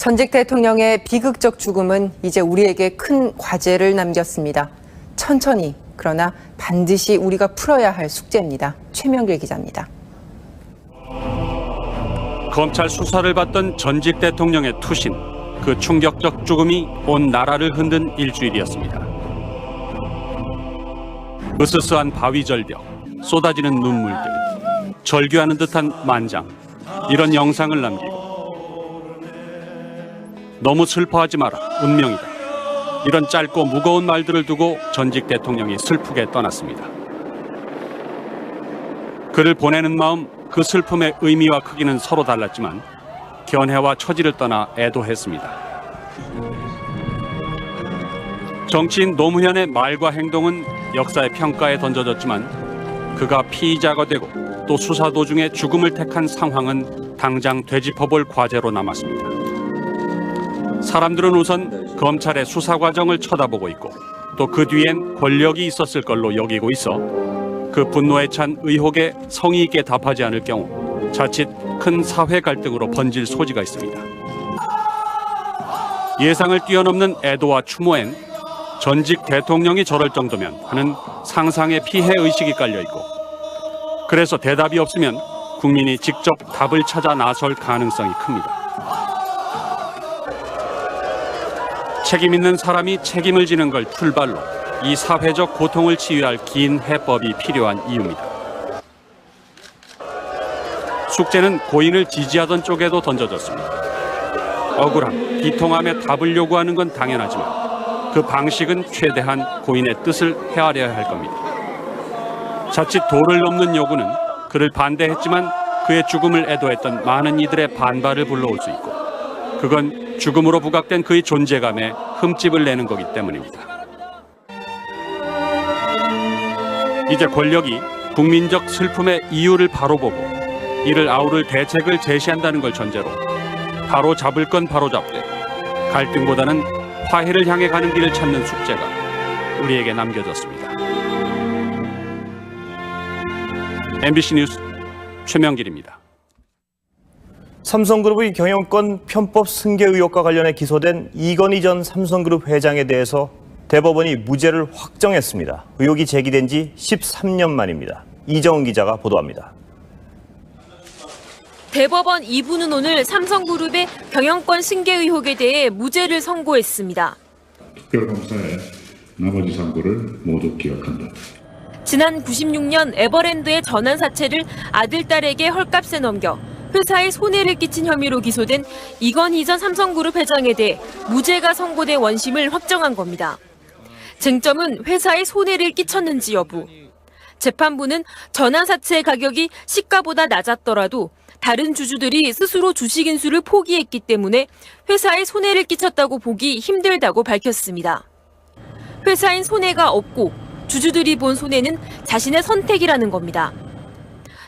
전직 대통령의 비극적 죽음은 이제 우리에게 큰 과제를 남겼습니다. 천천히, 그러나 반드시 우리가 풀어야 할 숙제입니다. 최명길 기자입니다. 검찰 수사를 받던 전직 대통령의 투신, 그 충격적 죽음이 온 나라를 흔든 일주일이었습니다. 으스스한 바위 절벽, 쏟아지는 눈물들, 절규하는 듯한 만장, 이런 영상을 남기고 너무 슬퍼하지 마라, 운명이다. 이런 짧고 무거운 말들을 두고 전직 대통령이 슬프게 떠났습니다. 그를 보내는 마음, 그 슬픔의 의미와 크기는 서로 달랐지만 견해와 처지를 떠나 애도했습니다. 정치인 노무현의 말과 행동은 역사의 평가에 던져졌지만 그가 피의자가 되고 또 수사 도중에 죽음을 택한 상황은 당장 되짚어볼 과제로 남았습니다. 사람들은 우선 검찰의 수사 과정을 쳐다보고 있고 또 그 뒤엔 권력이 있었을 걸로 여기고 있어 그 분노에 찬 의혹에 성의 있게 답하지 않을 경우 자칫 큰 사회 갈등으로 번질 소지가 있습니다. 예상을 뛰어넘는 애도와 추모엔 전직 대통령이 저럴 정도면 하는 상상의 피해 의식이 깔려 있고, 그래서 대답이 없으면 국민이 직접 답을 찾아 나설 가능성이 큽니다. 책임 있는 사람이 책임을 지는 걸 출발로 이 사회적 고통을 치유할 긴 해법이 필요한 이유입니다. 숙제는 고인을 지지하던 쪽에도 던져졌습니다. 억울함, 비통함에 답을 요구하는 건 당연하지만 그 방식은 최대한 고인의 뜻을 헤아려야 할 겁니다. 자칫 도를 넘는 요구는 그를 반대했지만 그의 죽음을 애도했던 많은 이들의 반발을 불러올 수 있고, 그건 죽음으로 부각된 그의 존재감에 흠집을 내는 거기 때문입니다. 이제 권력이 국민적 슬픔의 이유를 바로 보고 이를 아우를 대책을 제시한다는 걸 전제로 바로 잡을 건 바로 잡되 갈등보다는 화해를 향해 가는 길을 찾는 숙제가 우리에게 남겨졌습니다. MBC 뉴스 최명길입니다. 삼성그룹의 경영권 편법 승계 의혹과 관련해 기소된 이건희 전 삼성그룹 회장에 대해서 대법원이 무죄를 확정했습니다. 의혹이 제기된 지 13년 만입니다. 이정은 기자가 보도합니다. 대법원 2부는 오늘 삼성그룹의 경영권 승계 의혹에 대해 무죄를 선고했습니다. 특별검사의 나머지 상고를 모두 기억한다. 지난 96년 에버랜드의 전환 사채를 아들, 딸에게 헐값에 넘겨 회사에 손해를 끼친 혐의로 기소된 이건희 전 삼성그룹 회장에 대해 무죄가 선고된 원심을 확정한 겁니다. 쟁점은 회사에 손해를 끼쳤는지 여부. 재판부는 전환 사채의 가격이 시가보다 낮았더라도 다른 주주들이 스스로 주식 인수를 포기했기 때문에 회사에 손해를 끼쳤다고 보기 힘들다고 밝혔습니다. 회사엔 손해가 없고 주주들이 본 손해는 자신의 선택이라는 겁니다.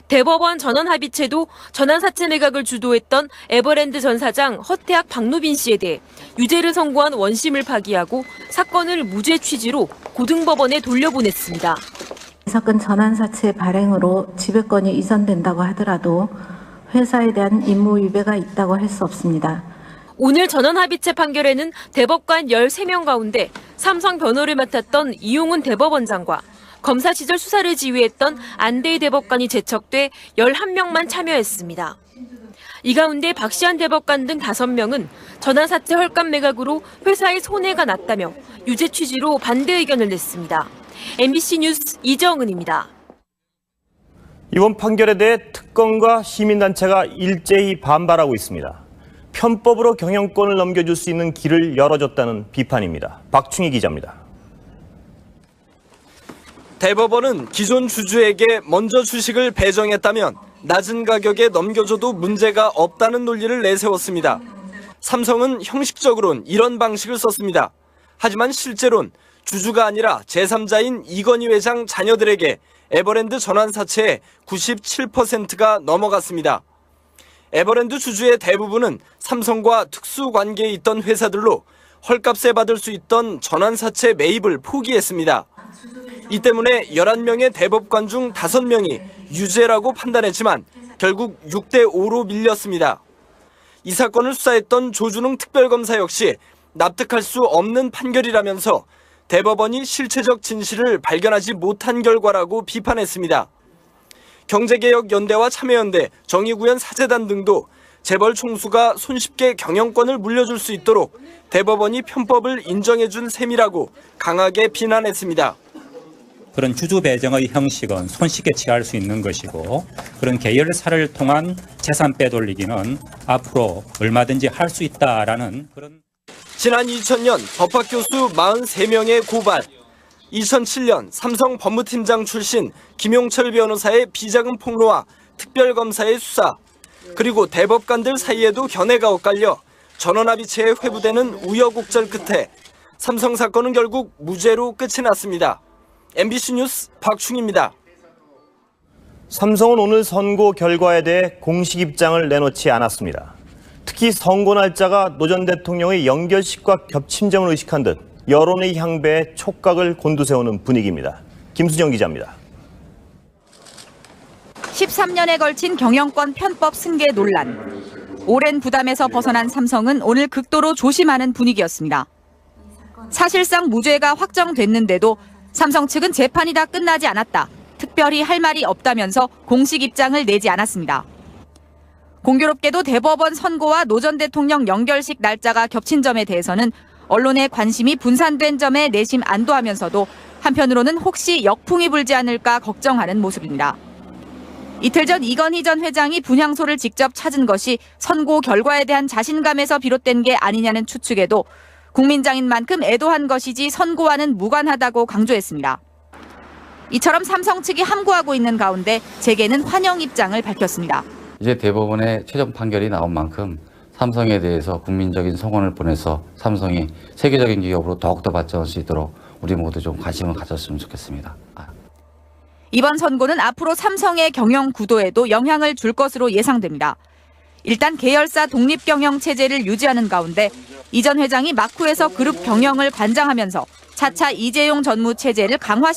대법원 전원합의체도 전환사채 매각을 주도했던 에버랜드 전 사장 허태학 박노빈 씨에 대해 유죄를 선고한 원심을 파기하고 사건을 무죄 취지로 고등법원에 돌려보냈습니다. 이 사건 전환사채 발행으로 지배권이 이전된다고 하더라도 회사에 대한 임무 위배가 있다고 할 수 없습니다. 오늘 전원합의체 판결에는 대법관 13명 가운데 삼성 변호를 맡았던 이용훈 대법원장과 검사 시절 수사를 지휘했던 안대희 대법관이 제척돼 11명만 참여했습니다. 이 가운데 박시환 대법관 등 5명은 전환사채 헐값 매각으로 회사의 손해가 났다며 유죄 취지로 반대 의견을 냈습니다. MBC 뉴스 이정은입니다. 이번 판결에 대해 특검과 시민단체가 일제히 반발하고 있습니다. 편법으로 경영권을 넘겨줄 수 있는 길을 열어줬다는 비판입니다. 박충희 기자입니다. 대법원은 기존 주주에게 먼저 주식을 배정했다면 낮은 가격에 넘겨줘도 문제가 없다는 논리를 내세웠습니다. 삼성은 형식적으로는 이런 방식을 썼습니다. 하지만 실제로는 주주가 아니라 제3자인 이건희 회장 자녀들에게 에버랜드 전환사채의 97%가 넘어갔습니다. 에버랜드 주주의 대부분은 삼성과 특수관계에 있던 회사들로 헐값에 받을 수 있던 전환사채 매입을 포기했습니다. 이 때문에 11명의 대법관 중 5명이 유죄라고 판단했지만 결국 6대5로 밀렸습니다. 이 사건을 수사했던 조준웅 특별검사 역시 납득할 수 없는 판결이라면서 대법원이 실체적 진실을 발견하지 못한 결과라고 비판했습니다. 경제개혁연대와 참여연대, 정의구현 사재단 등도 재벌 총수가 손쉽게 경영권을 물려줄 수 있도록 대법원이 편법을 인정해준 셈이라고 강하게 비난했습니다. 그런 주주 배정의 형식은 손쉽게 취할 수 있는 것이고 그런 계열사를 통한 재산 빼돌리기는 앞으로 얼마든지 할 수 있다라는 그런. 지난 2000년 법학교수 43명의 고발, 2007년 삼성 법무팀장 출신 김용철 변호사의 비자금 폭로와 특별검사의 수사, 그리고 대법관들 사이에도 견해가 엇갈려 전원합의체에 회부되는 우여곡절 끝에 삼성 사건은 결국 무죄로 끝이 났습니다. MBC 뉴스 박충입니다. 삼성은 오늘 선고 결과에 대해 공식 입장을 내놓지 않았습니다. 특히 선고 날짜가 노 전 대통령의 연결식과 겹친 점을 의식한 듯 여론의 향배에 촉각을 곤두세우는 분위기입니다. 김수정 기자입니다. 13년에 걸친 경영권 편법 승계 논란. 오랜 부담에서 벗어난 삼성은 오늘 극도로 조심하는 분위기였습니다. 사실상 무죄가 확정됐는데도 삼성 측은 재판이 다 끝나지 않았다, 특별히 할 말이 없다면서 공식 입장을 내지 않았습니다. 공교롭게도 대법원 선고와 노 전 대통령 연결식 날짜가 겹친 점에 대해서는 언론의 관심이 분산된 점에 내심 안도하면서도 한편으로는 혹시 역풍이 불지 않을까 걱정하는 모습입니다. 이틀 전 이건희 전 회장이 분향소를 직접 찾은 것이 선고 결과에 대한 자신감에서 비롯된 게 아니냐는 추측에도 국민장인 만큼 애도한 것이지 선고와는 무관하다고 강조했습니다. 이처럼 삼성 측이 함구하고 있는 가운데 재계는 환영 입장을 밝혔습니다. 이제 대법원의 최종 판결이 나온 만큼 삼성에 대해서 국민적인 성원을 보내서 삼성이 세계적인 기업으로 더욱더 발전할 수 있도록 우리 모두 좀 관심을 가졌으면 좋겠습니다. 이번 선고는 앞으로 삼성의 경영 구도에도 영향을 줄 것으로 예상됩니다. 일단 계열사 독립 경영 체제를 유지하는 가운데 이 전 회장이 마쿠에서 그룹 경영을 관장하면서 차차 이재용 전무 체제를 강화시